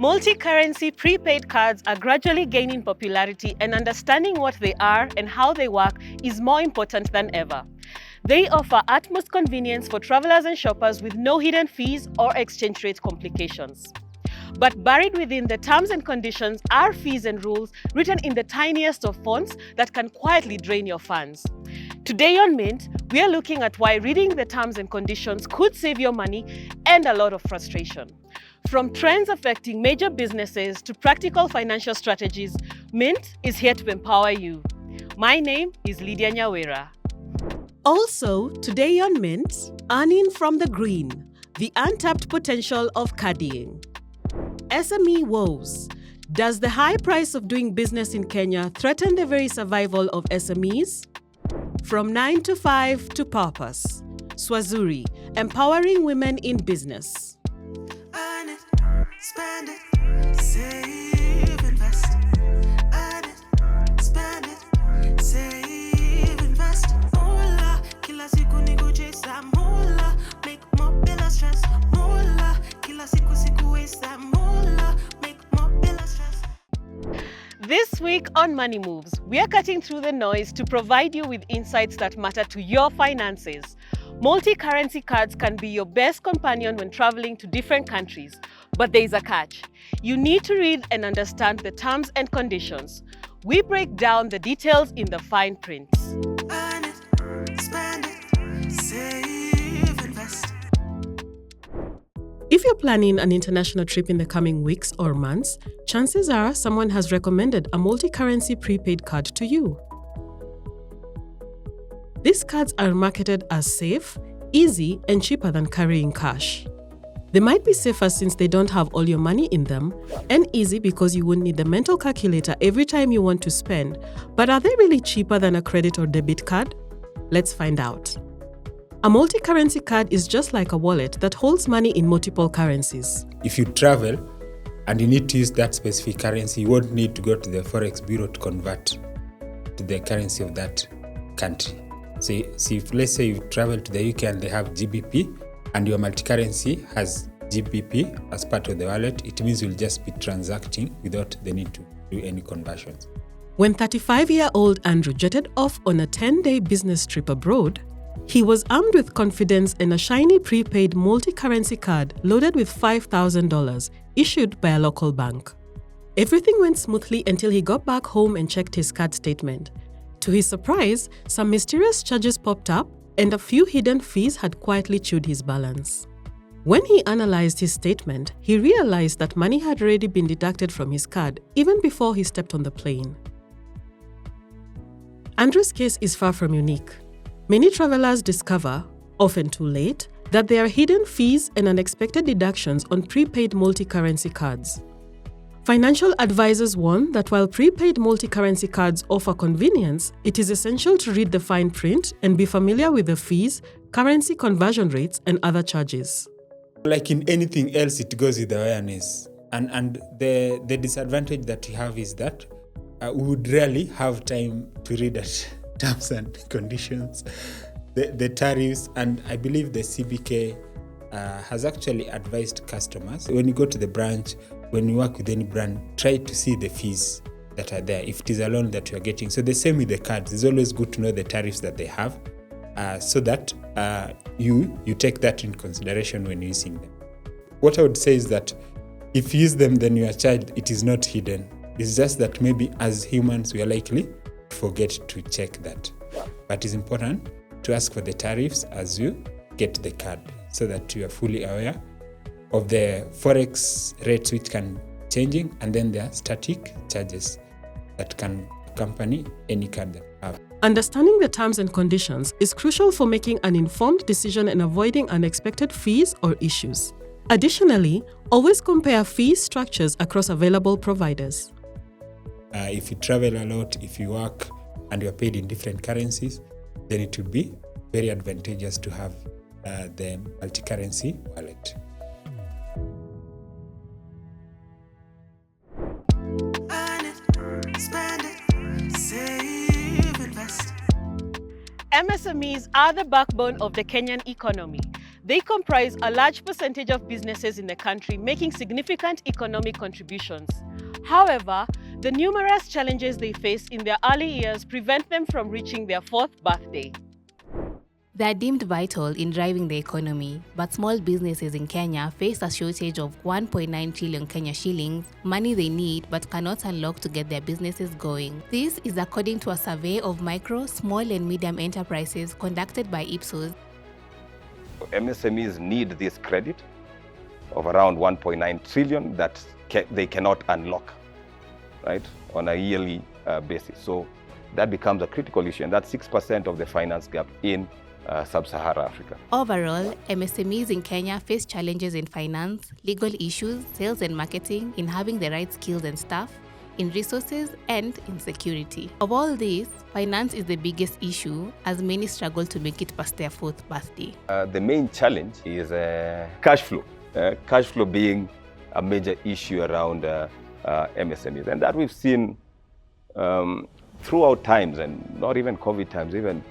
Multi-currency prepaid cards are gradually gaining popularity, and understanding what they are and how they work is more important than ever. They offer utmost convenience for travelers and shoppers with no hidden fees or exchange rate complications. But buried within the terms and conditions are fees and rules written in the tiniest of fonts that can quietly drain your funds. Today on Mint, we are looking at why reading the terms and conditions could save your money and a lot of frustration. From trends affecting major businesses to practical financial strategies, Mint is here to empower you. My name is Lydia Nyawera. Also, today on Mint, earning from the green, the untapped potential of caddying. SME woes. Does the high price of doing business in Kenya threaten the very survival of SMEs? From 9 to 5 to purpose. Swazuri, empowering women in business. Earn it, spend it, save, invest. Earn it, spend it, save, invest. Mola, kila siku niko chesa. Mola, make more bila stress. Mola, kila siku wesa. Mola, make more bila stress. This week on Money Moves, we are cutting through the noise to provide you with insights that matter to your finances. Multi-currency cards can be your best companion when traveling to different countries, but there is a catch. You need to read and understand the terms and conditions. We break down the details in the fine print. Earn it, spend it, save, invest. If you're planning an international trip in the coming weeks or months, chances are someone has recommended a multi-currency prepaid card to you. These cards are marketed as safe, easy, and cheaper than carrying cash. They might be safer since they don't have all your money in them, and easy because you won't need the mental calculator every time you want to spend. But are they really cheaper than a credit or debit card? Let's find out. A multi-currency card is just like a wallet that holds money in multiple currencies. If you travel and you need to use that specific currency, you won't need to go to the Forex Bureau to convert to the currency of that country. So if let's say you travel to the UK and they have GBP and your multi-currency has GBP as part of the wallet, it means you'll just be transacting without the need to do any conversions. When 35-year-old Andrew jetted off on a 10-day business trip abroad, he was armed with confidence and a shiny prepaid multi-currency card loaded with $5,000 issued by a local bank. Everything went smoothly until he got back home and checked his card statement. To his surprise, some mysterious charges popped up and a few hidden fees had quietly chewed his balance. When he analyzed his statement, he realized that money had already been deducted from his card even before he stepped on the plane. Andrew's case is far from unique. Many travelers discover, often too late, that there are hidden fees and unexpected deductions on prepaid multi-currency cards. Financial advisors warn that while prepaid multi-currency cards offer convenience, it is essential to read the fine print and be familiar with the fees, currency conversion rates, and other charges. Like in anything else, it goes with awareness. And the disadvantage that we have is that we would rarely have time to read at terms and conditions, the tariffs, and I believe the CBK has actually advised customers, when you go to the branch, when you work with any brand, try to see the fees that are there, if it is a loan that you are getting. So the same with the cards. It's always good to know the tariffs that they have so that you take that in consideration when using them. What I would say is that if you use them, then you are charged. It is not hidden. It's just that maybe as humans, we are likely to forget to check that. But it's important to ask for the tariffs as you get the card so that you are fully aware of the Forex rates which can changing, and then there are static charges that can accompany any card that you have. Understanding the terms and conditions is crucial for making an informed decision and avoiding unexpected fees or issues. Additionally, always compare fee structures across available providers. If you travel a lot, if you work and you are paid in different currencies, then it would be very advantageous to have the multi-currency wallet. Earn it, spend it, save, invest. MSMEs are the backbone of the Kenyan economy. They comprise a large percentage of businesses in the country, making significant economic contributions. However, the numerous challenges they face in their early years prevent them from reaching their 4th birthday. They are deemed vital in driving the economy, but small businesses in Kenya face a shortage of 1.9 trillion Kenya shillings, money they need but cannot unlock to get their businesses going. This is according to a survey of micro, small and medium enterprises conducted by Ipsos. MSMEs need this credit of around 1.9 trillion that they cannot unlock, right, on a yearly basis. So that becomes a critical issue, and that's 6% of the finance gap in Sub-Saharan Africa. Overall, MSMEs in Kenya face challenges in finance, legal issues, sales and marketing, in having the right skills and staff, in resources and in security. Of all this, finance is the biggest issue as many struggle to make it past their 4th birthday. The main challenge is cash flow. Cash flow being a major issue around MSMEs, and that we've seen throughout times, and not even COVID times, even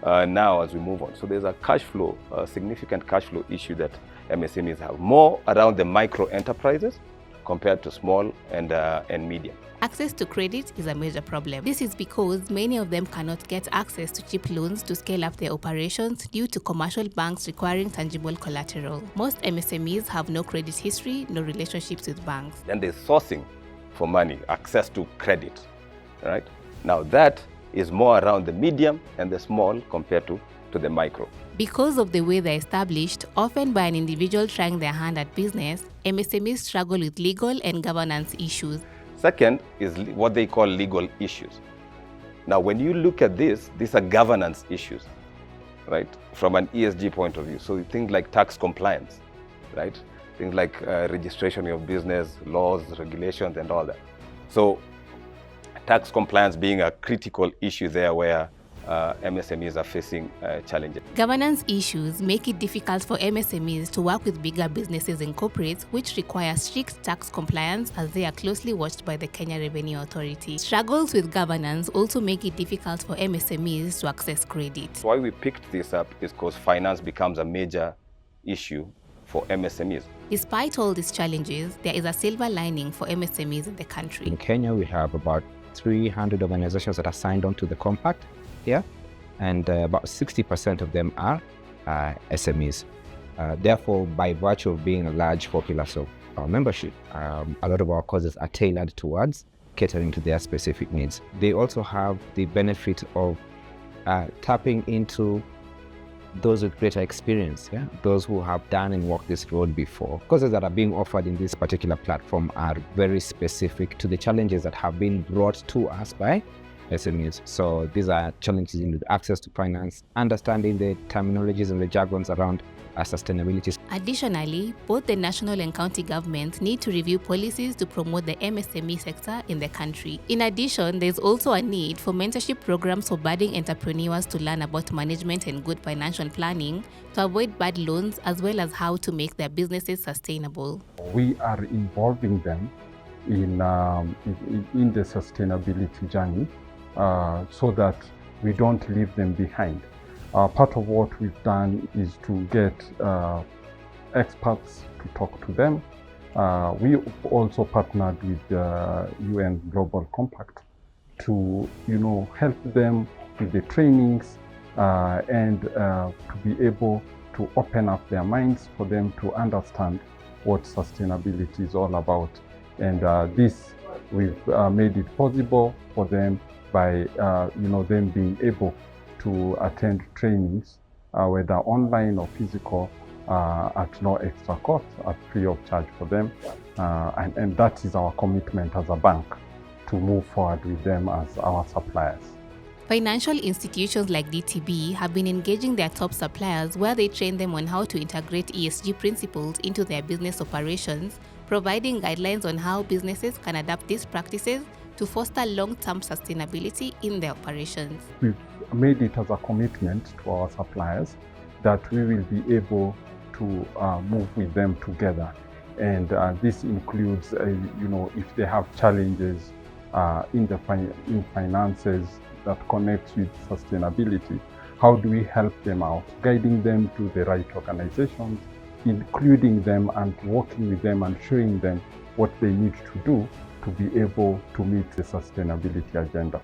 now as we move on. So there's a cash flow, a significant cash flow issue that MSMEs have, more around the micro enterprises compared to small and medium. Access to credit is a major problem. This is because many of them cannot get access to cheap loans to scale up their operations due to commercial banks requiring tangible collateral. Most MSMEs have no credit history, no relationships with banks. Then there's sourcing for money, access to credit, right? Now that is more around the medium and the small compared to the micro. Because of the way they're established, often by an individual trying their hand at business, MSMEs struggle with legal and governance issues. Second is what they call legal issues. Now, when you look at this, these are governance issues, right? From an ESG point of view. So things like tax compliance, right? Things like registration of business, laws, regulations, and all that. So tax compliance being a critical issue there where MSMEs are facing challenges. Governance issues make it difficult for MSMEs to work with bigger businesses and corporates, which require strict tax compliance as they are closely watched by the Kenya Revenue Authority. Struggles with governance also make it difficult for MSMEs to access credit. Why we picked this up is because finance becomes a major issue for MSMEs. Despite all these challenges, there is a silver lining for MSMEs in the country. In Kenya, we have about 300 organizations that are signed on to the compact here, and about 60% of them are SMEs. Therefore, by virtue of being a large populace of our membership, a lot of our causes are tailored towards catering to their specific needs. They also have the benefit of tapping into those with greater experience, those who have done and walked this road before. Causes that are being offered in this particular platform are very specific to the challenges that have been brought to us by SMEs. So these are challenges in access to finance, understanding the terminologies and the jargons around sustainability. Additionally, both the national and county governments need to review policies to promote the MSME sector in the country. In addition, there's also a need for mentorship programs for budding entrepreneurs to learn about management and good financial planning to avoid bad loans, as well as how to make their businesses sustainable. We are involving them in the sustainability journey so that we don't leave them behind. Part of what we've done is to get experts to talk to them. We also partnered with the UN Global Compact to, help them with the trainings and to be able to open up their minds for them to understand what sustainability is all about. And this, we've made it possible for them by, them being able to attend trainings, whether online or physical, at no extra cost, at free of charge for them. And that is our commitment as a bank, to move forward with them as our suppliers. Financial institutions like DTB have been engaging their top suppliers where they train them on how to integrate ESG principles into their business operations, providing guidelines on how businesses can adapt these practices to foster long-term sustainability in their operations. We've made it as a commitment to our suppliers that we will be able to move with them together. And this includes, if they have challenges in finances that connect with sustainability, how do we help them out, guiding them to the right organizations, including them and working with them and showing them what they need to do to be able to meet the sustainability agenda.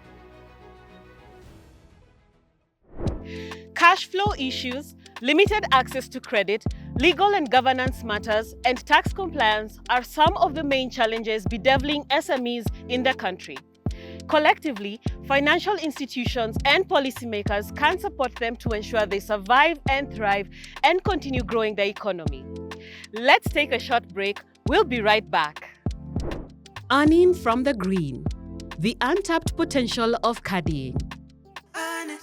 Cash flow issues, limited access to credit, legal and governance matters, and tax compliance are some of the main challenges bedeviling SMEs in the country. Collectively, financial institutions and policymakers can support them to ensure they survive and thrive and continue growing the economy. Let's take a short break. We'll be right back. Earning from the green, the untapped potential of caddying. Earn it,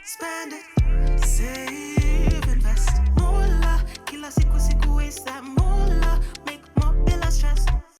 spend it, save, invest. Mola, kila siku waste